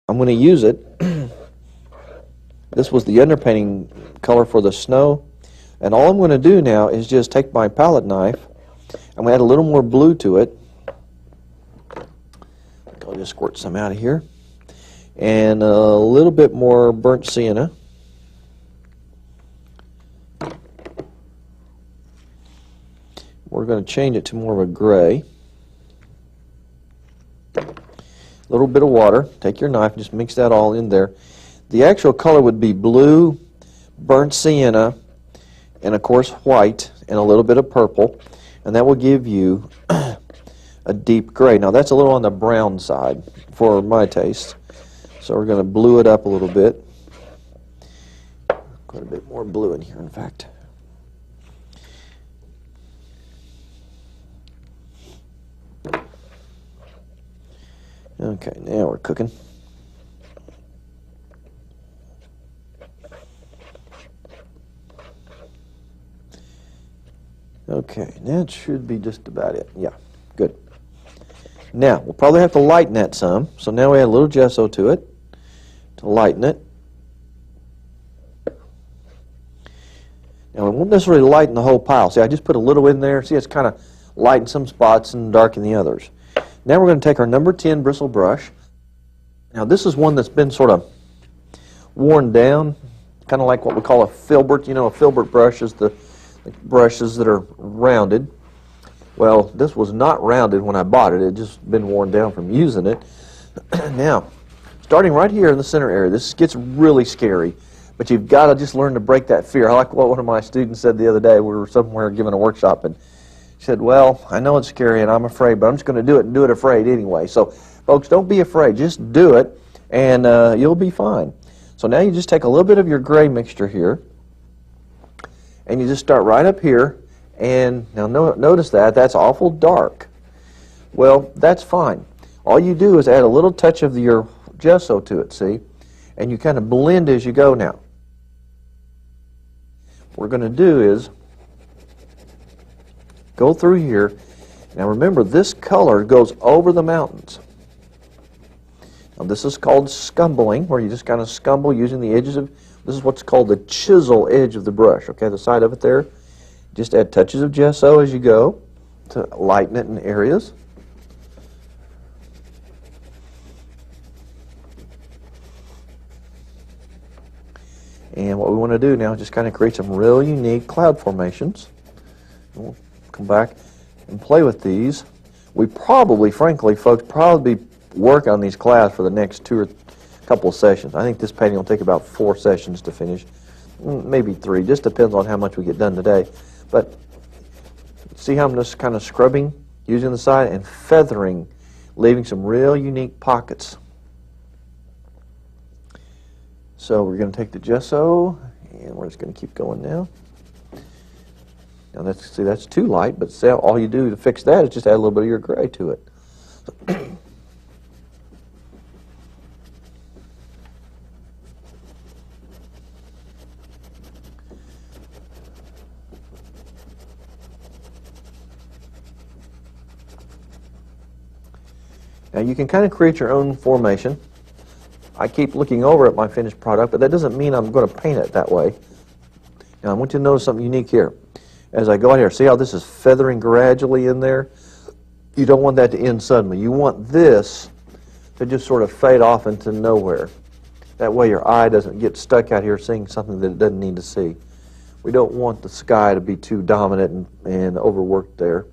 I'm going to use it. This was the underpainting color for the snow. And all I'm going to do now is just take my palette knife. I'm going to add a little more blue to it. I'll just squirt some out of here. And a little bit more burnt sienna. We're going to change it to more of a gray. A little bit of water. Take your knife, just mix that all in there. The actual color would be blue, burnt sienna, and of course white, and a little bit of purple. And that will give you a deep gray. Now that's a little on the brown side for my taste. So we're going to blue it up a little bit. Quite a bit more blue in here, in fact. Okay, now we're cooking. Okay, that should be just about it. Yeah, good. Now, we'll probably have to lighten that some. So now we add a little gesso to it to lighten it. Now, we won't necessarily lighten the whole pile. See, I just put a little in there. See, it's kind of light in some spots and dark in the others. Now we're going to take our number 10 bristle brush. Now, this is one that's been sort of worn down, kind of like what we call a filbert. You know, a filbert brush is the brushes that are rounded. Well, this was not rounded when I bought it. It had just been worn down from using it. Now, starting right here in the center area, this gets really scary, but you've got to just learn to break that fear. I like what one of my students said the other day. We were somewhere giving a workshop, and she said, well, I know it's scary and I'm afraid, but I'm just going to do it and do it afraid anyway. So, folks, don't be afraid. Just do it, and you'll be fine. So now you just take a little bit of your gray mixture here, and you just start right up here, and now notice that's awful dark. Well, that's fine. All you do is add a little touch of your gesso to it, see? And you kind of blend as you go now. What we're going to do is go through here. Now remember, this color goes over the mountains. Now this is called scumbling, where you just kind of scumble using the edges of, this is what's called the chisel edge of the brush, okay, the side of it there. Just add touches of gesso as you go to lighten it in areas. And what we want to do now is just kind of create some real unique cloud formations. We'll come back and play with these. We probably, frankly, folks, probably work on these clouds for the next couple of sessions. I think this painting will take about 4 sessions to finish, maybe 3. Just depends on how much we get done today. But see how I'm just kind of scrubbing using the side and feathering, leaving some real unique pockets. So we're going to take the gesso, and we're just going to keep going now. Now that's too light, but see, all you do to fix that is just add a little bit of your gray to it. Now you can kind of create your own formation. I keep looking over at my finished product, but that doesn't mean I'm going to paint it that way. Now I want you to notice something unique here. As I go out here, see how this is feathering gradually in there? You don't want that to end suddenly. You want this to just sort of fade off into nowhere. That way your eye doesn't get stuck out here seeing something that it doesn't need to see. We don't want the sky to be too dominant and overworked there.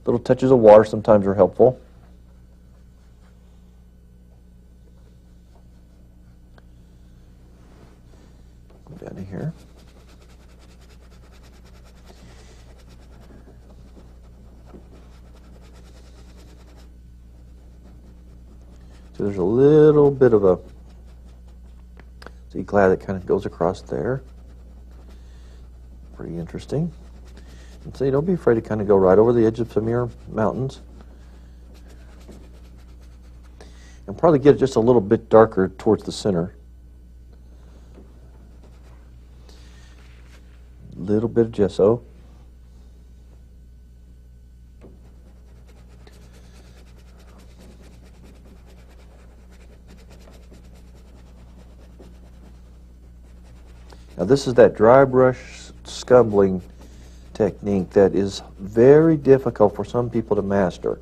Little touches of water sometimes are helpful. Go down to here. So there's a little bit of a sea cloud that kind of goes across there. Pretty interesting. And see, don't be afraid to kind of go right over the edge of some of your mountains. And probably get it just a little bit darker towards the center. A little bit of gesso. Now this is that dry brush scumbling technique that is very difficult for some people to master.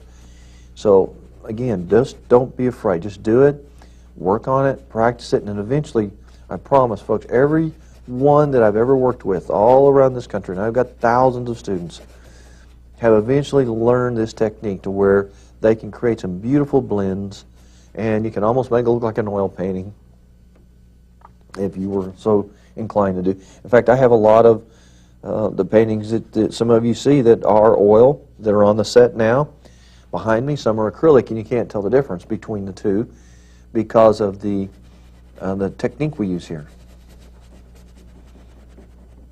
So again, just don't be afraid. Just do it, work on it, practice it, and eventually, I promise folks, every one that I've ever worked with all around this country, and I've got thousands of students, have eventually learned this technique to where they can create some beautiful blends, and you can almost make it look like an oil painting if you were so inclined to do. In fact, I have a lot of the paintings that some of you see that are oil that are on the set now. Behind me, some are acrylic, and you can't tell the difference between the two because of the technique we use here.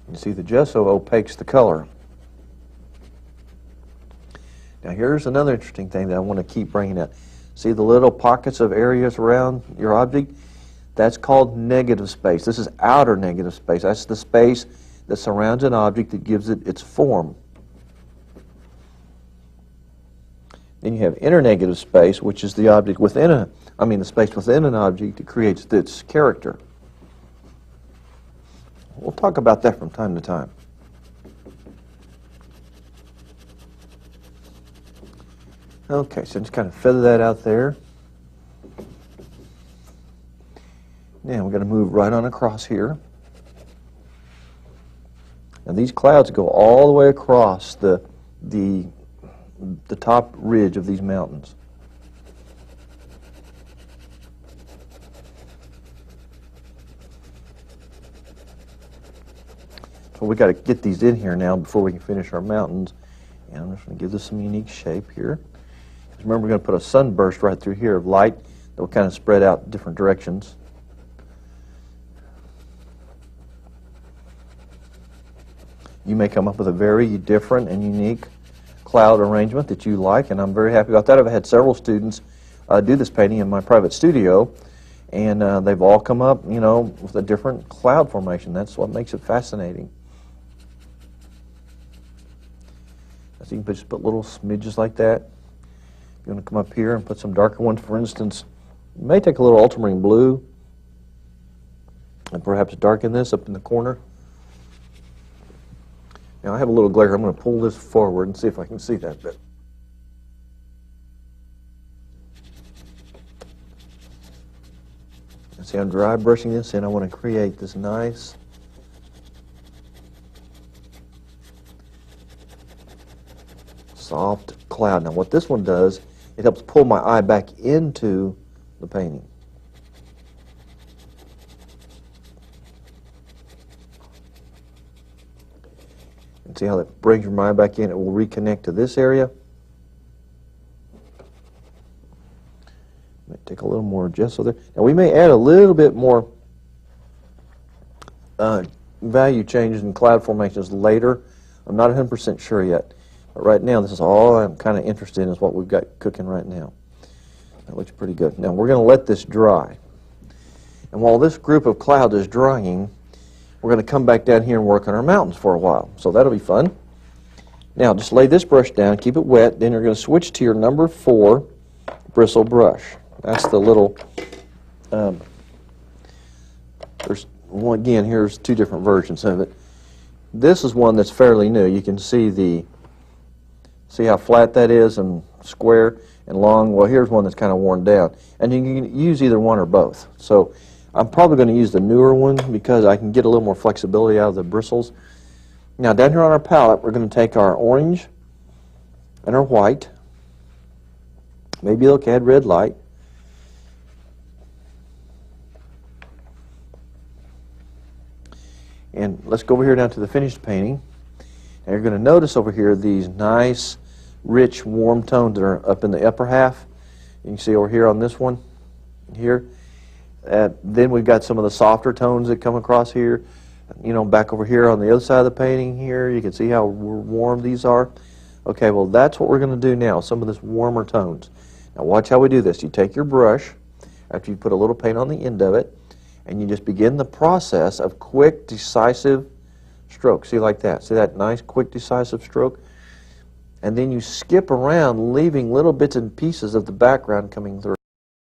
You see the gesso opaques the color. Now here's another interesting thing that I want to keep bringing up. See the little pockets of areas around your object? That's called negative space. This is outer negative space. That's the space that surrounds an object that gives it its form. Then you have inner negative space, which is the object within the space within an object that creates its character. We'll talk about that from time to time. Okay, so just kind of feather that out there. Now we're going to move right on across here. Now these clouds go all the way across the top ridge of these mountains. So we got to get these in here now before we can finish our mountains. And I'm just going to give this some unique shape here. Remember, we're going to put a sunburst right through here of light that will kind of spread out in different directions. You may come up with a very different and unique cloud arrangement that you like, and I'm very happy about that. I've had several students do this painting in my private studio, and they've all come up, you know, with a different cloud formation. That's what makes it fascinating. So you can just put little smidges like that. You're going to come up here and put some darker ones. For instance, you may take a little ultramarine blue and perhaps darken this up in the corner. Now I have a little glare. I'm going to pull this forward and see if I can see that bit. See, I'm dry brushing this in. I want to create this nice soft cloud. Now what this one does, it helps pull my eye back into the painting. And see how that brings your eye back in? It will reconnect to this area. Take a little more gesso there. Now we may add a little bit more value changes in cloud formations later. I'm not 100% sure yet. But right now, this is all I'm kind of interested in is what we've got cooking right now. That looks pretty good. Now we're going to let this dry. And while this group of cloud is drying, we're going to come back down here and work on our mountains for a while. So that'll be fun. Now just lay this brush down, keep it wet, then you're going to switch to your number 4 bristle brush. That's the little, there's one, again, here's 2 different versions of it. This is one that's fairly new. You can see how flat that is and square and long. Well, here's one that's kind of worn down. And you can use either one or both. So I'm probably going to use the newer one because I can get a little more flexibility out of the bristles. Now down here on our palette, we're going to take our orange and our white. Maybe look, add red light. And let's go over here down to the finished painting. And you're going to notice over here these nice, rich, warm tones that are up in the upper half. You can see over here on this one, here. Then we've got some of the softer tones that come across here. You know, back over here on the other side of the painting here, you can see how warm these are. Okay, well that's what we're going to do now, some of this warmer tones. Now watch how we do this. You take your brush, after you put a little paint on the end of it, and you just begin the process of quick, decisive strokes. See, like that. See that nice, quick, decisive stroke? And then you skip around, leaving little bits and pieces of the background coming through.